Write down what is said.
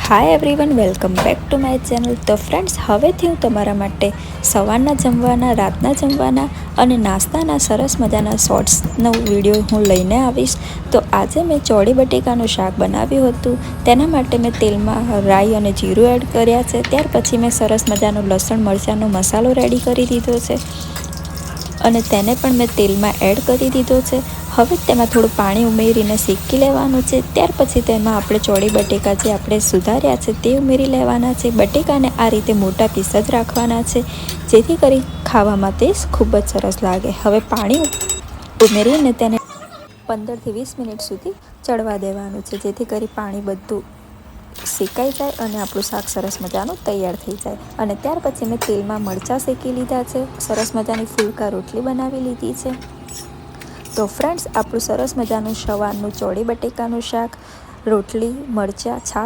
Hi everyone, welcome back to my channel. તો friends, હવેથી હું તમારા માટે સવારના જમવાના, રાતના જમવાના અને નાસ્તાના સરસ મજાના શોર્ટ્સનો વિડીયો હું લઈને આવીશ। તો આજે મેં ચોળી બટેકાનું શાક બનાવ્યું હતું। તેના માટે મેં તેલમાં રાઈ અને જીરું એડ કર્યા છે। ત્યાર પછી મેં સરસ મજાનો લસણ મરચાંનો મસાલો રેડી કરી દીધો છે અને તેને પણ મેં તેલમાં એડ કરી દીધો છે। હવે તેમાં થોડું પાણી ઉમેરીને શેકી લેવાનું છે। ત્યાર પછી તેમાં આપણે ચોળી બટેકા જે આપણે સુધાર્યા છે તે ઉમેરી લેવાના છે। બટેકાને આ રીતે મોટા પીસ જ રાખવાના છે, જેથી કરી ખાવામાં તે ખૂબ જ સરસ લાગે। હવે પાણી ઉમેરીને તેને 15 થી 20 મિનિટ સુધી ચડવા દેવાનું છે, જેથી કરી પાણી બધું શેકાઈ જાય અને આપણું શાક સરસ મજાનું તૈયાર થઈ જાય। અને ત્યાર પછી મેં તેલમાં મરચાં શેકી લીધા છે, સરસ મજાની ફુલકા રોટલી બનાવી લીધી છે। તો ફ્રેન્ડ્સ, આપણું સરસ મજાનું સવારનું ચોળી બટેકાનું શાક, રોટલી, મરચાં, છાશ